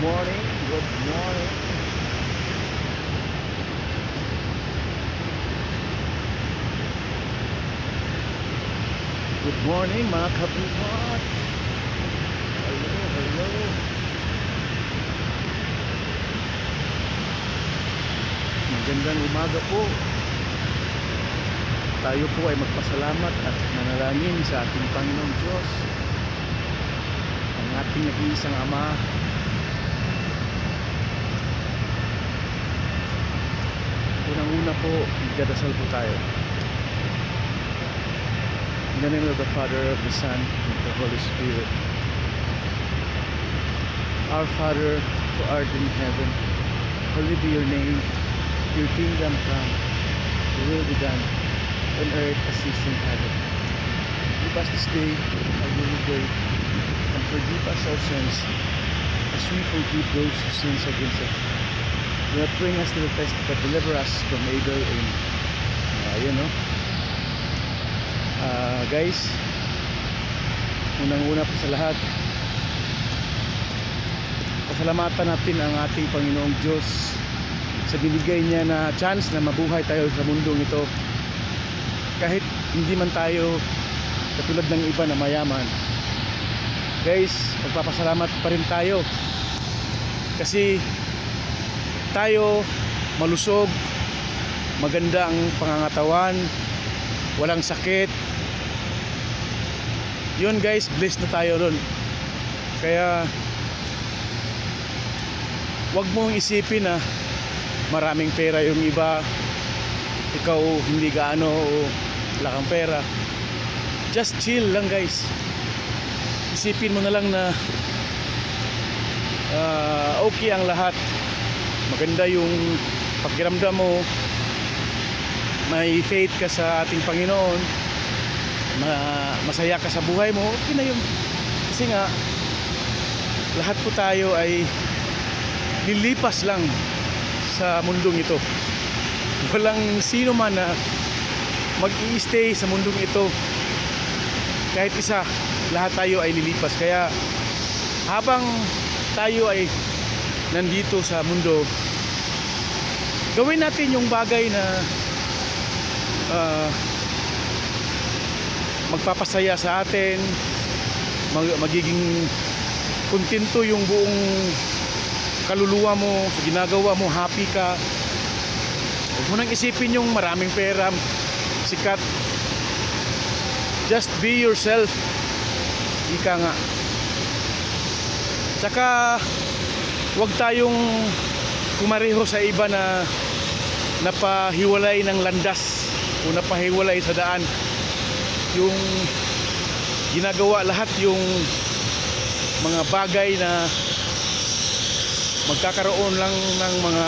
morning, good morning. Good morning mga kabuhat. Hello, hello. Magandang umaga po. Tayo po ay magpasalamat at manalangin sa ating Panginoong Diyos, ang ating nag-iisang Ama. Unang-una po, magdadasal po tayo. In the name of the Father, of the Son, and of the Holy Spirit. Our Father, who art in heaven, hallowed be your name. Your kingdom come, your will be done, on earth as it is in heaven. Give us this day our daily bread, and forgive us our sins, as we forgive those who sin against us. Do not bring us to the test, but deliver us from evil. Amen. Ayun, no? Guys, unang-una po sa lahat, pasalamatan natin ang ating Panginoong Diyos sa binigay niya na chance na mabuhay tayo sa mundong ito. Kahit hindi man tayo katulad ng iba na mayaman, guys, magpapasalamat pa rin tayo kasi tayo malusog, maganda ang pangangatawan, walang sakit. Yun guys, blessed na tayo ron. Kaya wag mong isipin na maraming pera yung iba, ikaw hindi gaano o wala kang pera. Just chill lang guys. Isipin mo na lang na okay ang lahat. Maganda yung pakiramdam mo, may faith ka sa ating Panginoon, masaya ka sa buhay mo, okay na yun. Kasi nga lahat po tayo ay lilipas lang sa mundong ito. Walang sino man na mag-i-stay sa mundong ito. Kahit isa, lahat tayo ay lilipas. Kaya habang tayo ay nandito sa mundo, gawin natin yung bagay na magpapasaya sa atin, magiging kontento yung buong kaluluwa mo sa ginagawa mo, happy ka. Huwag mo nang isipin yung maraming pera, sikat. Just be yourself. Ika nga. Tsaka huwag tayong kumareho sa iba na napahiwalay ng landas o napahiwalay sa daan. Yung ginagawa lahat yung mga bagay na magkakaroon lang ng mga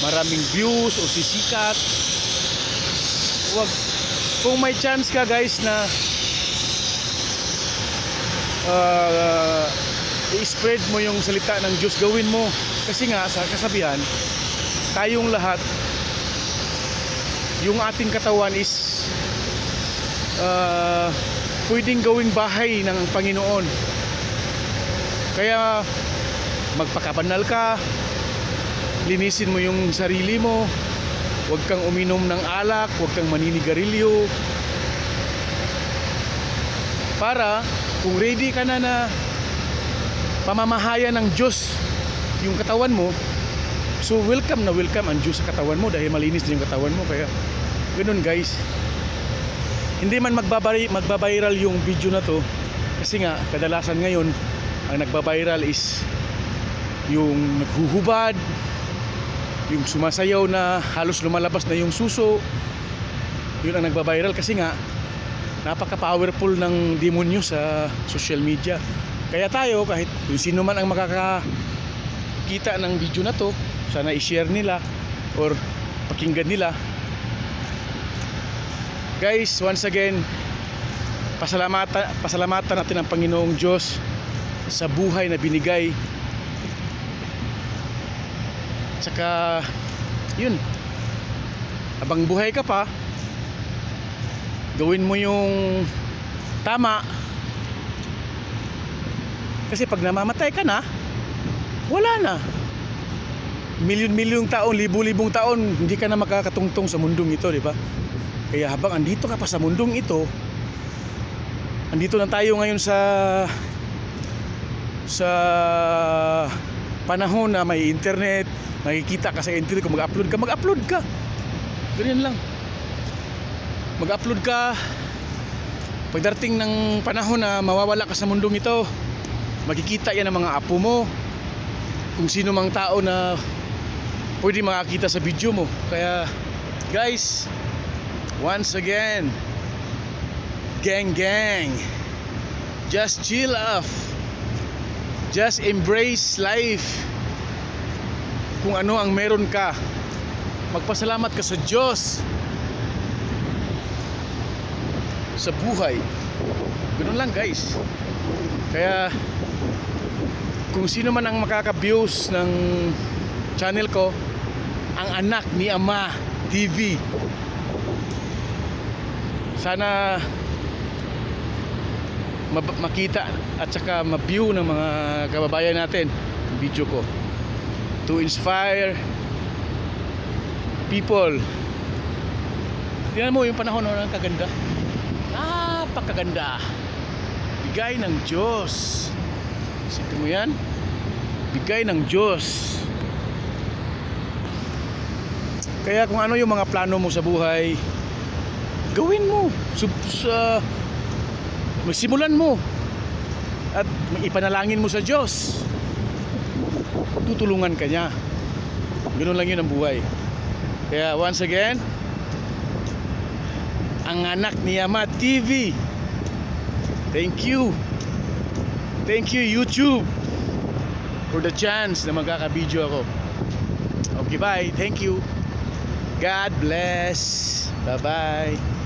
maraming views o sisikat. Wag, kung may chance ka guys na i-spread mo yung salita ng Diyos, gawin mo. Kasi nga sa kasabihan, tayong lahat, yung ating katawan is pwedeng gawing bahay ng Panginoon. Kaya magpakabanal ka, linisin mo yung sarili mo, huwag kang uminom ng alak, huwag kang maninigarilyo, para kung ready ka na na pamamahayan ng Diyos yung katawan mo, so welcome na welcome ang Diyos sa katawan mo dahil malinis din yung katawan mo. Kaya ganun guys. Hindi man magbabiral yung video na to kasi nga kadalasan ngayon ang nagbabiral is yung naghuhubad, yung sumasayaw na halos lumalabas na yung suso. Yun ang nagbabiral kasi nga napaka-powerful ng demonyo sa social media. Kaya tayo, kahit kung sino man ang makakakita ng video na to, sana i-share nila or pakinggan nila. Guys, once again, pasalamatan natin ang Panginoong Diyos sa buhay na binigay. Tsaka yun, habang buhay ka pa, gawin mo yung tama. Kasi pag namamatay ka na, wala na. Milyon-milyong taon, libu-libong taon, hindi ka na makakatungtong sa mundong ito, di ba? Kaya habang andito ka pa sa mundong ito, andito na tayo ngayon sa panahon na may internet, makikita ka sa internet, kung mag-upload ka. Ganyan lang. Mag-upload ka. Pagdating ng panahon na mawawala ka sa mundong ito, makikita yan ng mga apo mo, kung sino mang tao na pwede makakita sa video mo. Kaya guys, once again, gang, just chill off, just embrace life. Kung ano ang meron ka, magpasalamat ka sa Diyos sa buhay. Ganun lang guys. Kaya kung sino man ang makaka-views ng channel ko, ang Anak ni Ama TV, sana makita at saka ma-view ng mga kababayan natin ang video ko, to inspire people. Tingnan mo yung panahon na kaganda, napakaganda, bigay ng Diyos. Isipin mo yan, bigay ng Diyos. Kaya kung ano yung mga plano mo sa buhay, gawin mo, magsimulan mo at ipanalangin mo sa Diyos, tutulungan ka niya. Ganoon lang yun ang buhay. Kaya once again, ang Anak ni Ama TV, thank you YouTube for the chance na magkaka-video ako. Okay, bye, thank you, God bless, bye bye.